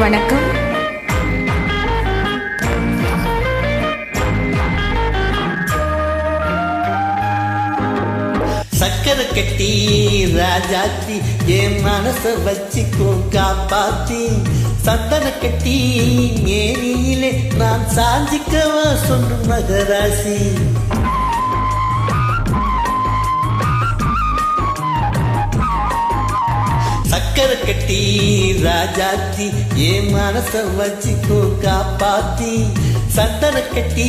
வணக்கம். சக்கரை கட்டி ராஜாத்தி என் மனச வச்சுக்கோ காப்பாத்தி, சந்தன கட்டி மேனியிலே நான் சாஞ்சிக்கவா சொல்லும் மகராசி. சக்கரை கட்டி ராஜாத்தி என் மனச வச்சுக்கோ காப்பாத்தி, சந்தன கட்டி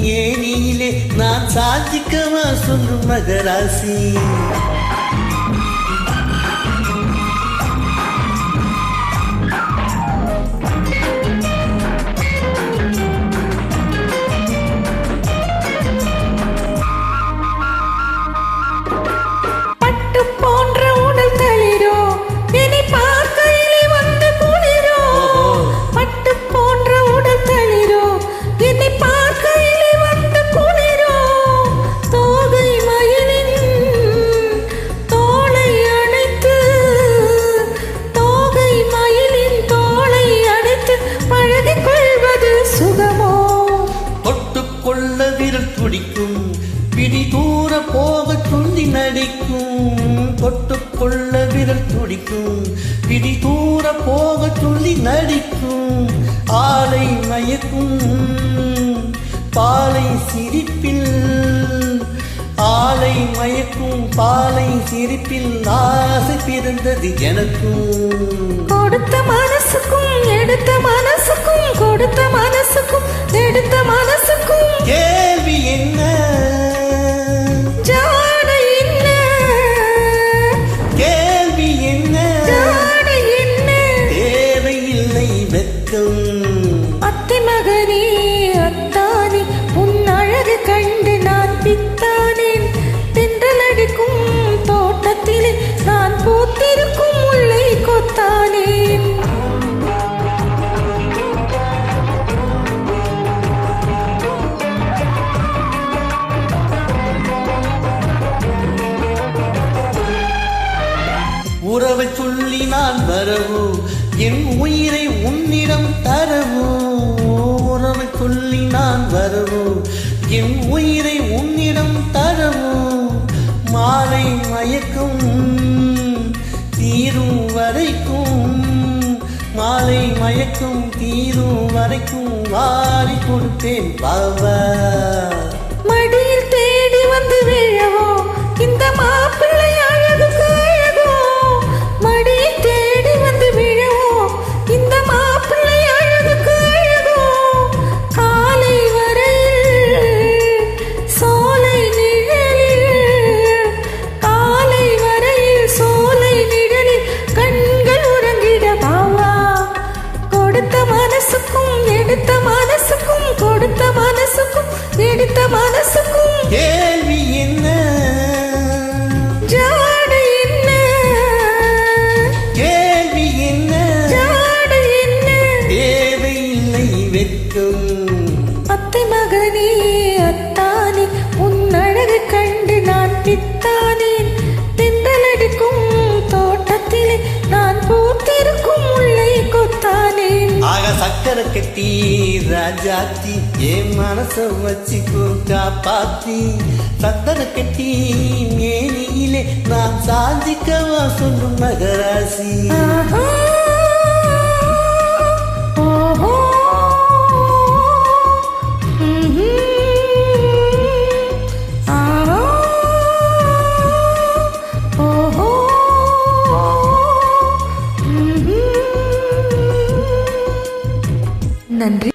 மேனியிலே நான் சாஞ்சிக்கவா சொல்லும் மகராசி. துடிக்கும் பிடி தூர போக துள்ளி நடிக்கும், தொட்டுக்கொள்ள விரல் துடிக்கும் பிடி தூர போக துள்ளி நடிக்கும். ஆலை மயக்கும் பாலை சிரிப்பில், ஆலை மயக்கும் பாலை சிரிப்பில் ஆசை பிறந்தது எனக்கும். கொடுத்த மனசுக்கும் எடுத்த மனசுக்கும், கொடுத்த மனசுக்கும் எடுத்த மனசுக்கும் கேள்வி என்ன, ஜாட என்ன, கேள்வி என்ன, ஜாட என்ன, தேவையில்லை வெட்கம். அத்தை மகனே அத்தானே உன் அழகு கண்டு நான் பித்தானேன். தென்றல் அடிக்கும் தோட்டத்திலே நான் பூத்திருக்கும் முல்லை கொத்தானேன். உறவை சொல்லி நான் வரவோ என் உயிரை உன்னிடம் தரவோ, உறவை சொல்லி நான் வரவோ என் உயிரை உன்னிடம் தரவோ. மாலை மயக்கம் தீரும் வரைக்கும், மாலை மயக்கம் தீரும் வரைக்கும் வாரி கொடுப்பேன் பாவா. மடியில் தேடி வந்து விழவோ இந்த மாப்பிள்ளை அழகுக்கு அழகோ, மடியில் தேடி வந்து விழவோ இந்த மாப்பிள்ளை அழகுக்கு அழகோ. காலை வரையில் சோலை நிழலில், காலை வரையில் சோலை நிழலில் கண்கள் உறங்கிட பாவா. கொடுத்த மனசுக்கும் எடுத்த மனசுக்கும், கொடுத்த மனசுக்கும் எடுத்த மனசுக்கும் கேள்வி என்ன, ஜாட என்ன, கேள்வி என்ன, ஜாட என்ன, தேவையில்லை வெட்கம். அத்தை மகனே அத்தானே உன் அழகு கண்டு நான் பித்தானேன். தென்றல் அடிக்கும் தோட்டத்திலே நான் பூத்திருக்கும் முல்லை கொத்தானேன். ஆக சக்கரை கட்டி ராஜாத்தி என் மனச வச்சுக்கோ காப்பாத்தி, சந்தன கட்டி மேனியிலே நான் சாஞ்சிக்கவா சொல்லும் மகராசி. ஆஹா, ஓஹோ, ஆஹா, ஓஹோ, நன்றி.